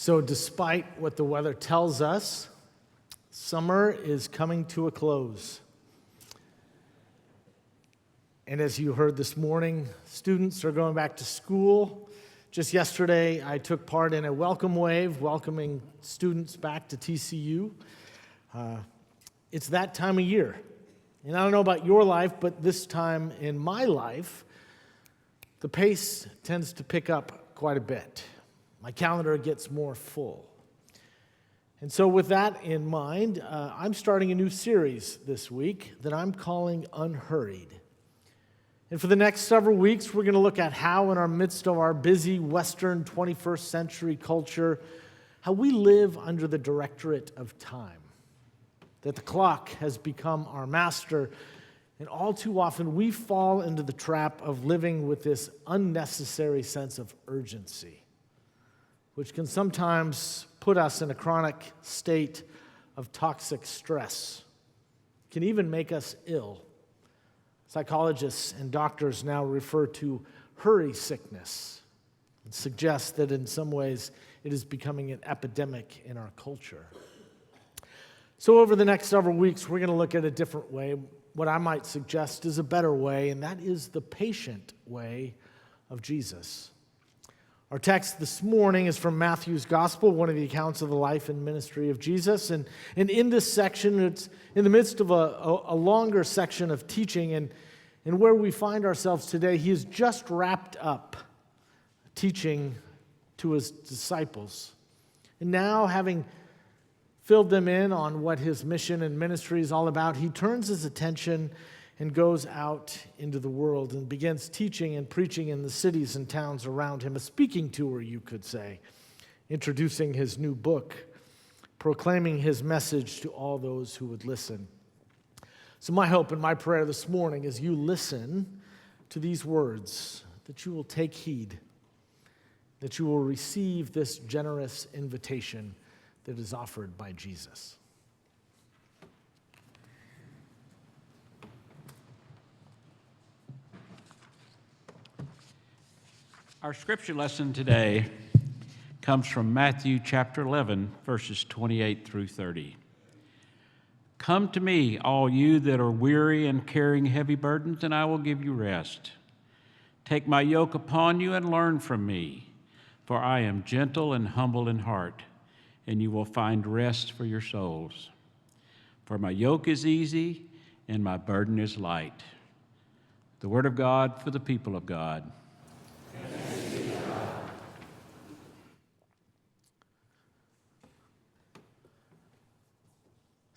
So despite what the weather tells us, summer is coming to a close. And as you heard this morning, students are going back to school. Just yesterday, I took part in a welcome wave, welcoming students back to TCU. It's that time of year. And I don't know about your life, but this time in my life, the pace tends to pick up quite a bit. My calendar gets more full. And so with that in mind, I'm starting a new series this week that I'm calling Unhurried. And for the next several weeks, we're going to look at how in our midst of our busy Western 21st century culture, how we live under the directorate of time. That the clock has become our master, and all too often we fall into the trap of living with this unnecessary sense of urgency, which can sometimes put us in a chronic state of toxic stress. It can even make us ill. Psychologists and doctors now refer to hurry sickness and suggest that in some ways it is becoming an epidemic in our culture. So over the next several weeks, we're going to look at a different way. What I might suggest is a better way, and that is the patient way of Jesus. Our text this morning is from Matthew's Gospel, one of the accounts of the life and ministry of Jesus. And in this section, it's in the midst of a longer section of teaching, and where we find ourselves today, he has just wrapped up teaching to his disciples. And now, having filled them in on what his mission and ministry is all about, he turns his attention and goes out into the world and begins teaching and preaching in the cities and towns around him, a speaking tour, you could say, introducing his new book, proclaiming his message to all those who would listen. So my hope and my prayer this morning is you listen to these words, that you will take heed, that you will receive this generous invitation that is offered by Jesus. Our scripture lesson today comes from Matthew chapter 11, verses 28 through 30. Come to me, all you that are weary and carrying heavy burdens, and I will give you rest. Take my yoke upon you and learn from me, for I am gentle and humble in heart, and you will find rest for your souls. For my yoke is easy and my burden is light. The word of God for the people of God.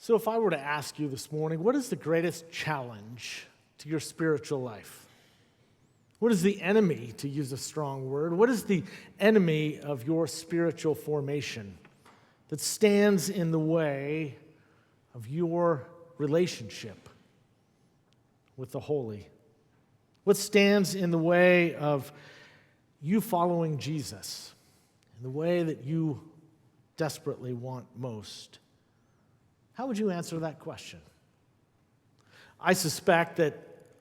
So if I were to ask you this morning, what is the greatest challenge to your spiritual life? What is the enemy, to use a strong word? What is the enemy of your spiritual formation that stands in the way of your relationship with the holy? What stands in the way of you following Jesus in the way that you desperately want most? How would you answer that question? I suspect that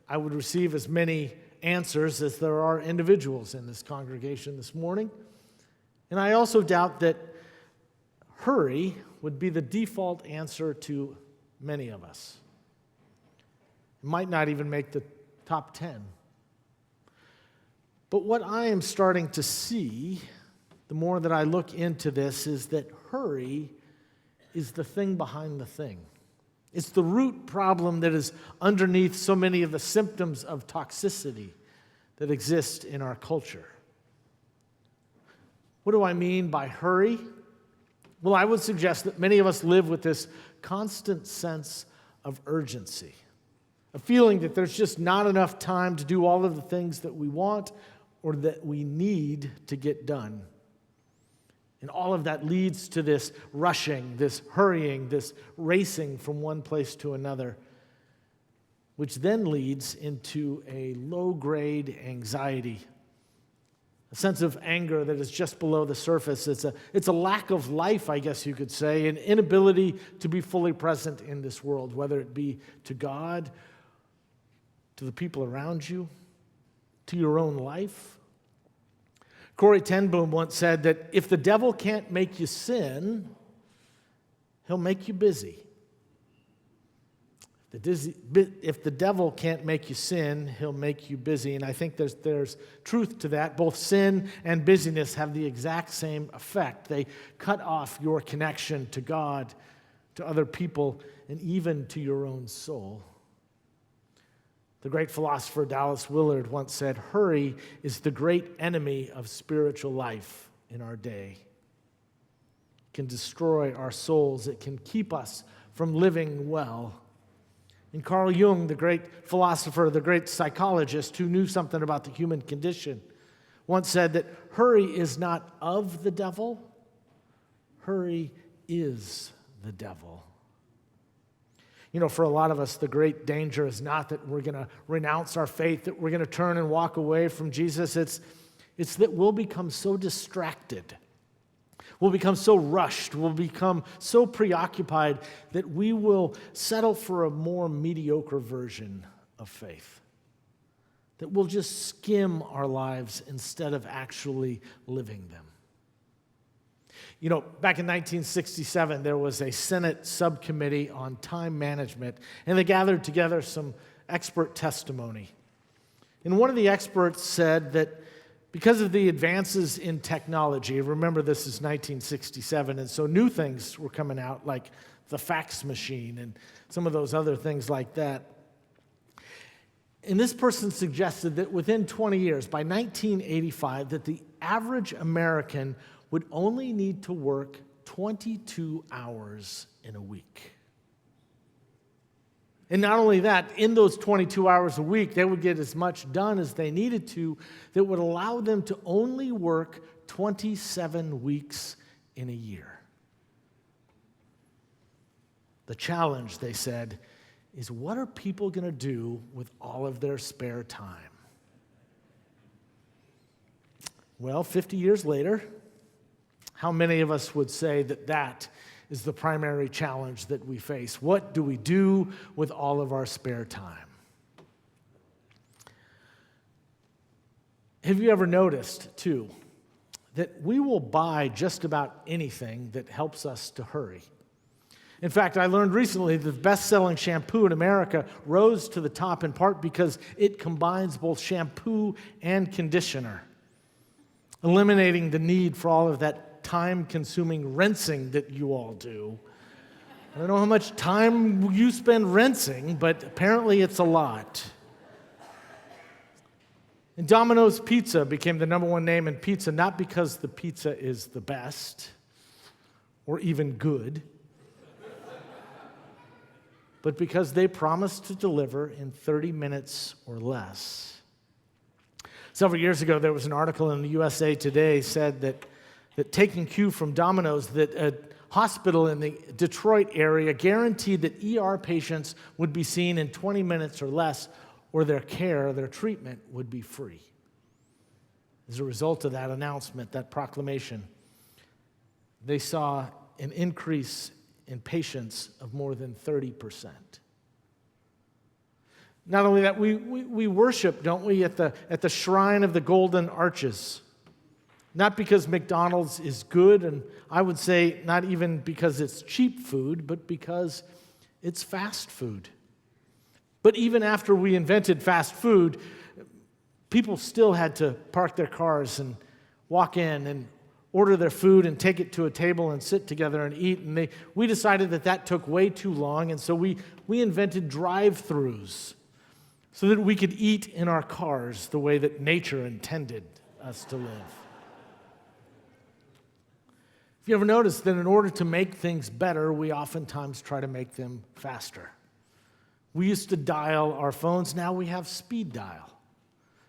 I would receive as many answers as there are individuals in this congregation this morning. And I also doubt that hurry would be the default answer to many of us. It might not even make the top 10. But what I am starting to see, the more that I look into this, is that hurry is the thing behind the thing. It's the root problem that is underneath so many of the symptoms of toxicity that exist in our culture. What do I mean by hurry? Well, I would suggest that many of us live with this constant sense of urgency, a feeling that there's just not enough time to do all of the things that we want or that we need to get done. And all of that leads to this rushing, this hurrying, this racing from one place to another, which then leads into a low-grade anxiety, a sense of anger that is just below the surface. It's a lack of life, I guess you could say, an inability to be fully present in this world, whether it be to God, to the people around you, to your own life. Corrie ten Boom once said that if the devil can't make you sin, he'll make you busy. If the devil can't make you sin, he'll make you busy. And I think there's truth to that. Both sin and busyness have the exact same effect. They cut off your connection to God, to other people, and even to your own soul. The great philosopher Dallas Willard once said, "Hurry is the great enemy of spiritual life in our day. It can destroy our souls. It can keep us from living well." And Carl Jung, the great philosopher, the great psychologist who knew something about the human condition, once said that hurry is not of the devil, hurry is the devil. You know, for a lot of us, the great danger is not that we're going to renounce our faith, that we're going to turn and walk away from Jesus. It's that we'll become so distracted. We'll become so rushed, we'll become so preoccupied that we will settle for a more mediocre version of faith. That we'll just skim our lives instead of actually living them. You know, back in 1967, there was a Senate subcommittee on time management, and they gathered together some expert testimony. And one of the experts said that because of the advances in technology, remember this is 1967, and so new things were coming out like the fax machine and some of those other things like that. And this person suggested that within 20 years, by 1985, that the average American would only need to work 22 hours in a week. And not only that, in those 22 hours a week, they would get as much done as they needed to that would allow them to only work 27 weeks in a year. The challenge, they said, is what are people going to do with all of their spare time? Well, 50 years later, how many of us would say that that is the primary challenge that we face? What do we do with all of our spare time? Have you ever noticed, too, that we will buy just about anything that helps us to hurry? In fact, I learned recently that the best-selling shampoo in America rose to the top in part because it combines both shampoo and conditioner, eliminating the need for all of that time-consuming rinsing that you all do. I don't know how much time you spend rinsing, but apparently it's a lot. And Domino's Pizza became the number one name in pizza, not because the pizza is the best or even good, but because they promised to deliver in 30 minutes or less. Several years ago, there was an article in the USA Today said that taking cue from Domino's, that a hospital in the Detroit area guaranteed that ER patients would be seen in 20 minutes or less, or their treatment would be free. As a result of that announcement, that proclamation, they saw an increase in patients of more than 30%. Not only that, we worship, don't we, at the shrine of the Golden Arches. Not because McDonald's is good, and I would say not even because it's cheap food, but because it's fast food. But even after we invented fast food, people still had to park their cars and walk in and order their food and take it to a table and sit together and eat. And we decided that took way too long, and so we invented drive-thrus so that we could eat in our cars the way that nature intended us to live. Have you ever noticed that in order to make things better, we oftentimes try to make them faster? We used to dial our phones, now we have speed dial.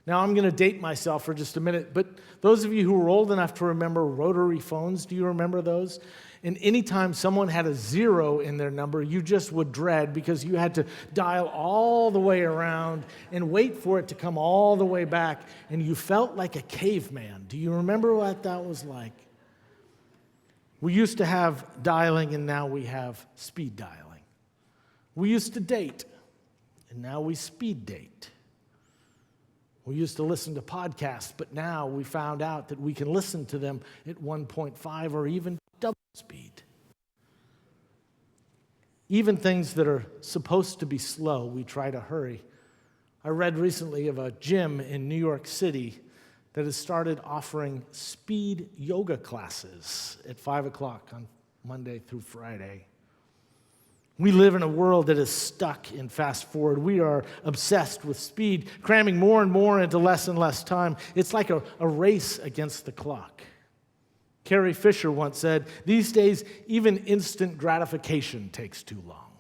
Now I'm going to date myself for just a minute, but those of you who are old enough to remember rotary phones, do you remember those? And anytime someone had a 0 in their number, you just would dread because you had to dial all the way around and wait for it to come all the way back, and you felt like a caveman. Do you remember what that was like? We used to have dialing, and now we have speed dialing. We used to date, and now we speed date. We used to listen to podcasts, but now we found out that we can listen to them at 1.5 or even double speed. Even things that are supposed to be slow, we try to hurry. I read recently of a gym in New York City that has started offering speed yoga classes at 5 o'clock on Monday through Friday. We live in a world that is stuck in fast forward. We are obsessed with speed, cramming more and more into less and less time. It's like a race against the clock. Carrie Fisher once said, "These days, even instant gratification takes too long."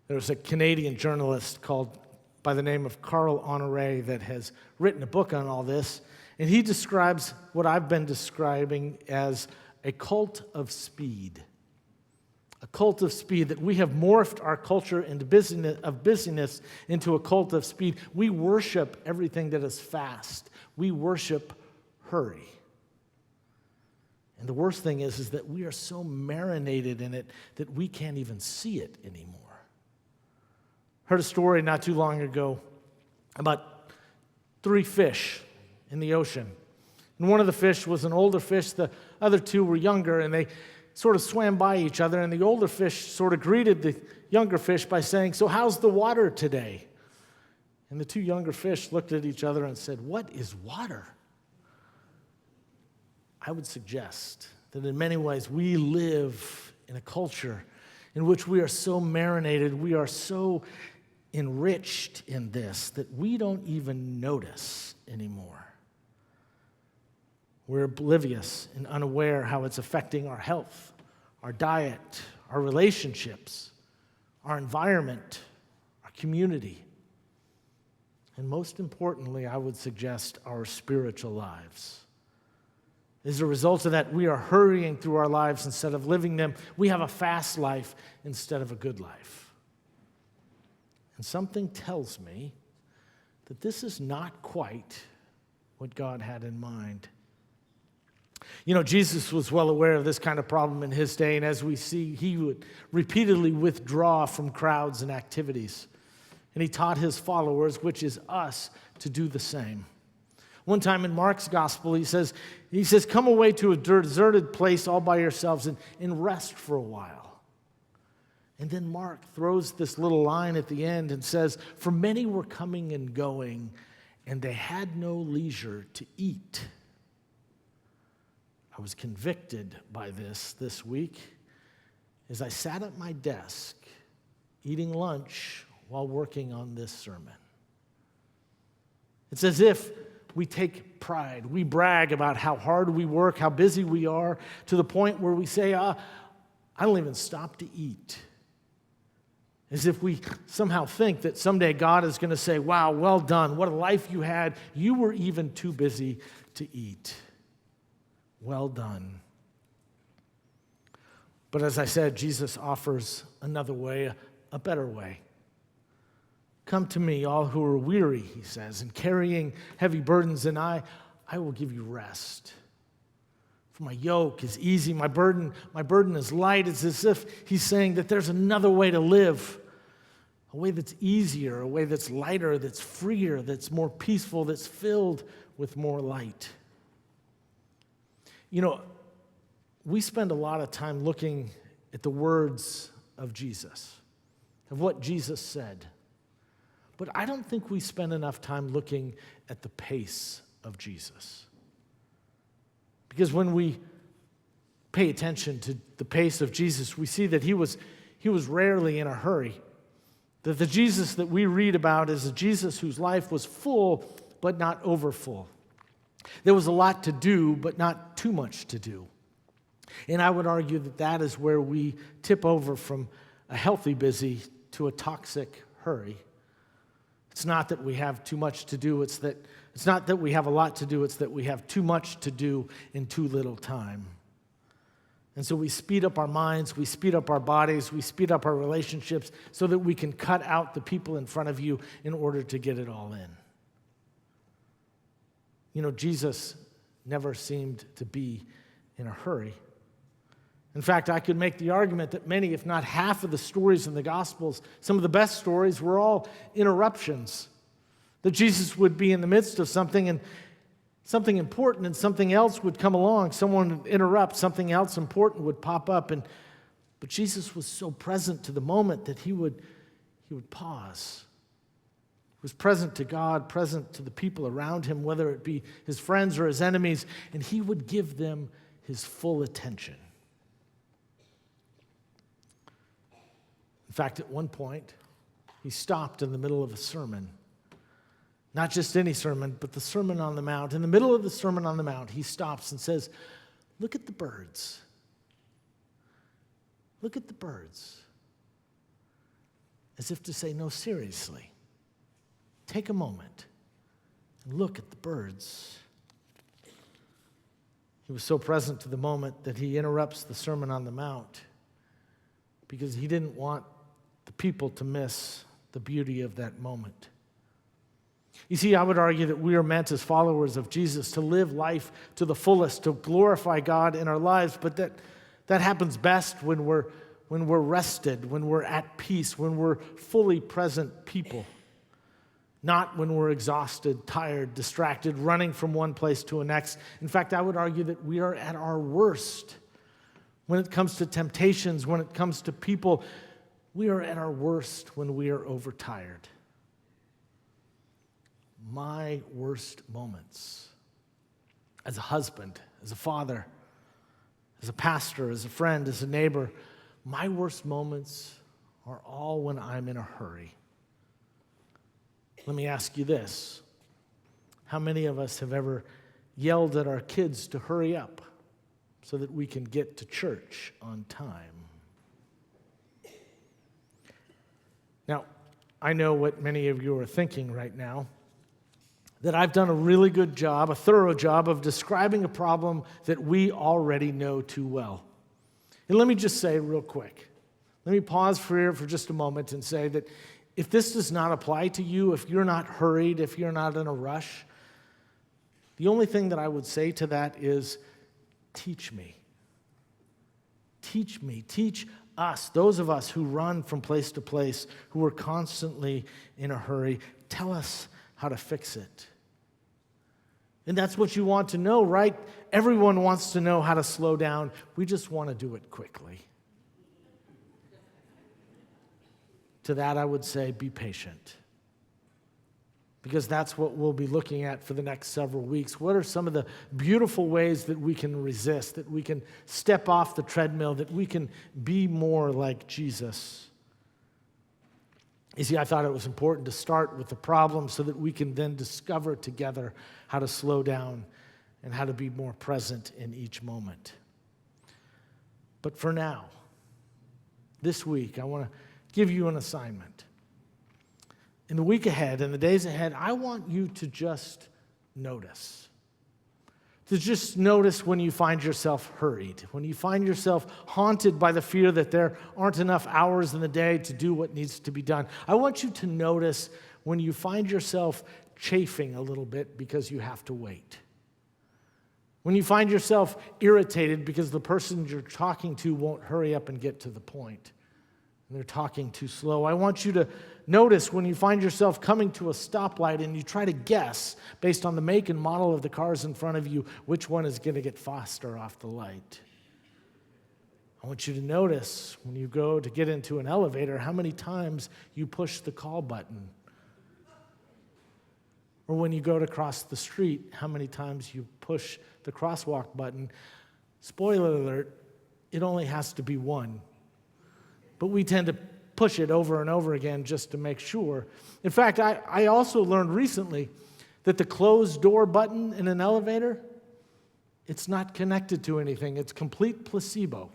There's a Canadian journalist by the name of Unhurried that has written a book on all this, and he describes what I've been describing as a cult of speed. A cult of speed, that we have morphed our culture into busyness into a cult of speed. We worship everything that is fast. We worship hurry. And the worst thing is that we are so marinated in it that we can't even see it anymore. Heard a story not too long ago about 3 fish in the ocean. And one of the fish was an older fish, the other 2 were younger, and they sort of swam by each other, and the older fish sort of greeted the younger fish by saying, "So how's the water today?" And the 2 younger fish looked at each other and said, "What is water?" I would suggest that in many ways we live in a culture in which we are so marinated, we are so enriched in this that we don't even notice anymore. We're oblivious and unaware how it's affecting our health, our diet, our relationships, our environment, our community, and most importantly, I would suggest our spiritual lives. As a result of that, we are hurrying through our lives instead of living them. We have a fast life instead of a good life. And something tells me that this is not quite what God had in mind. You know, Jesus was well aware of this kind of problem in his day, and as we see, he would repeatedly withdraw from crowds and activities. And he taught his followers, which is us, to do the same. One time in Mark's gospel, he says, "Come away to a deserted place all by yourselves and rest for a while." And then Mark throws this little line at the end and says, "For many were coming and going, and they had no leisure to eat." I was convicted by this week as I sat at my desk eating lunch while working on this sermon. It's as if we take pride, we brag about how hard we work, how busy we are, to the point where we say, I don't even stop to eat. As if we somehow think that someday God is going to say, "Wow, well done, what a life you had. You were even too busy to eat. Well done." But as I said, Jesus offers another way, a better way. "Come to me, all who are weary," he says, "and carrying heavy burdens, and I will give you rest. For my yoke is easy, my burden is light." It's as if he's saying that there's another way to live, a way that's easier, a way that's lighter, that's freer, that's more peaceful, that's filled with more light. You know, we spend a lot of time looking at the words of Jesus, of what Jesus said. But I don't think we spend enough time looking at the pace of Jesus. Because when we pay attention to the pace of Jesus, we see that he was rarely in a hurry. That the Jesus that we read about is a Jesus whose life was full, but not overfull. There was a lot to do, but not too much to do. And I would argue that that is where we tip over from a healthy busy to a toxic hurry. It's not that we have too much to do, it's not that we have a lot to do, it's that we have too much to do in too little time. And so we speed up our minds, we speed up our bodies, we speed up our relationships so that we can cut out the people in front of you in order to get it all in. You know, Jesus never seemed to be in a hurry. In fact, I could make the argument that many, if not half of the stories in the Gospels, some of the best stories, were all interruptions. That Jesus would be in the midst of something and something important and something else would come along. Someone would interrupt, something else important would pop up. But Jesus was so present to the moment that he would pause. He was present to God, present to the people around him, whether it be his friends or his enemies, and he would give them his full attention. In fact, at one point, he stopped in the middle of a sermon. Not just any sermon, but the Sermon on the Mount. In the middle of the Sermon on the Mount, he stops and says, "Look at the birds. Look at the birds." As if to say, no, seriously. Take a moment and look at the birds. He was so present to the moment that he interrupts the Sermon on the Mount because he didn't want the people to miss the beauty of that moment. You see, I would argue that we are meant as followers of Jesus to live life to the fullest, to glorify God in our lives, but that happens best when we're rested, when we're at peace, when we're fully present people. Not when we're exhausted, tired, distracted, running from one place to the next. In fact, I would argue that we are at our worst when it comes to temptations, when it comes to people. We are at our worst when we are overtired. My worst moments as a husband, as a father, as a pastor, as a friend, as a neighbor, my worst moments are all when I'm in a hurry. Let me ask you this. How many of us have ever yelled at our kids to hurry up so that we can get to church on time? Now, I know what many of you are thinking right now, that I've done a really good job, a thorough job of describing a problem that we already know too well. And let me just say real quick, let me pause for just a moment and say that if this does not apply to you, if you're not hurried, if you're not in a rush, the only thing that I would say to that is, teach me. Teach me. Teach us, those of us who run from place to place, who are constantly in a hurry. Tell us how to fix it. And that's what you want to know, right? Everyone wants to know how to slow down. We just want to do it quickly. To that, I would say, be patient. Because that's what we'll be looking at for the next several weeks. What are some of the beautiful ways that we can resist, that we can step off the treadmill, that we can be more like Jesus? You see, I thought it was important to start with the problem so that we can then discover together how to slow down and how to be more present in each moment. But for now, this week, I want to give you an assignment. In the week ahead, in the days ahead, I want you to just notice. To just notice when you find yourself hurried, when you find yourself haunted by the fear that there aren't enough hours in the day to do what needs to be done. I want you to notice when you find yourself chafing a little bit because you have to wait. When you find yourself irritated because the person you're talking to won't hurry up and get to the point. And they're talking too slow. I want you to notice when you find yourself coming to a stoplight and you try to guess, based on the make and model of the cars in front of you, which one is going to get faster off the light. I want you to notice when you go to get into an elevator, how many times you push the call button. Or when you go to cross the street, how many times you push the crosswalk button. Spoiler alert, it only has to be one. But we tend to push it over and over again just to make sure. In fact, I also learned recently that the closed door button in an elevator, it's not connected to anything. It's complete placebo.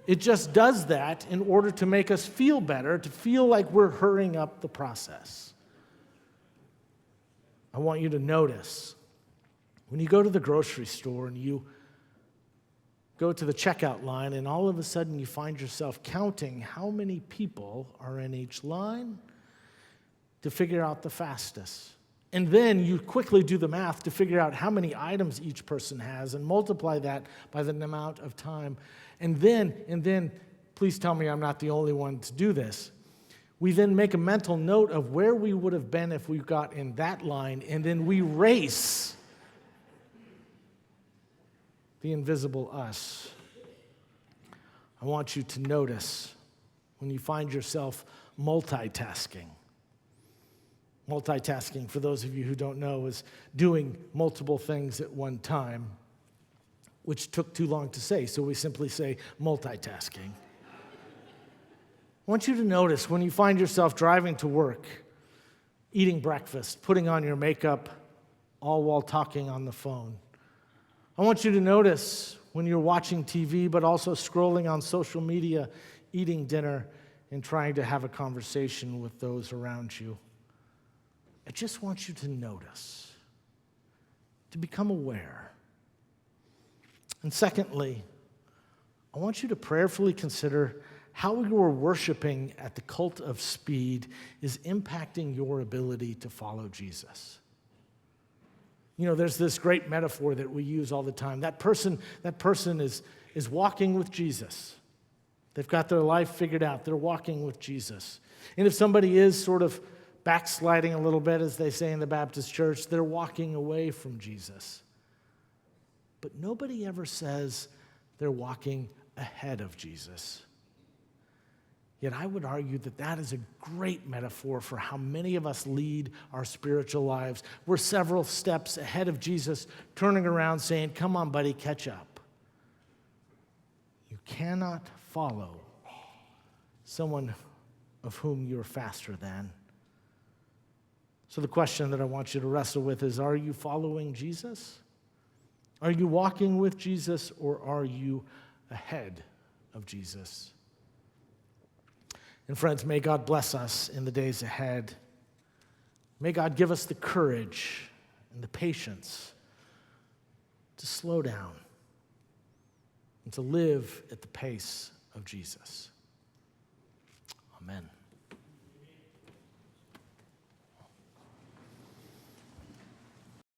It just does that in order to make us feel better, to feel like we're hurrying up the process. I want you to notice when you go to the grocery store and you go to the checkout line, and all of a sudden you find yourself counting how many people are in each line to figure out the fastest. And then you quickly do the math to figure out how many items each person has and multiply that by the amount of time. And then, please tell me I'm not the only one to do this. We then make a mental note of where we would have been if we got in that line, and then we race the invisible us. I want you to notice when you find yourself multitasking. Multitasking, for those of you who don't know, is doing multiple things at one time, which took too long to say, so we simply say multitasking. I want you to notice when you find yourself driving to work, eating breakfast, putting on your makeup, all while talking on the phone. I want you to notice when you're watching TV, but also scrolling on social media, eating dinner, and trying to have a conversation with those around you. I just want you to notice, to become aware. And secondly, I want you to prayerfully consider how your worshiping at the cult of speed is impacting your ability to follow Jesus. You know, there's this great metaphor that we use all the time. That person is walking with Jesus. They've got their life figured out. They're walking with Jesus. And if somebody is sort of backsliding a little bit, as they say in the Baptist church, they're walking away from Jesus. But nobody ever says they're walking ahead of Jesus. Yet I would argue that that is a great metaphor for how many of us lead our spiritual lives. We're several steps ahead of Jesus, turning around saying, "Come on, buddy, catch up." You cannot follow someone of whom you're faster than. So the question that I want you to wrestle with is, are you following Jesus? Are you walking with Jesus, or are you ahead of Jesus? And friends, may God bless us in the days ahead. May God give us the courage and the patience to slow down and to live at the pace of Jesus.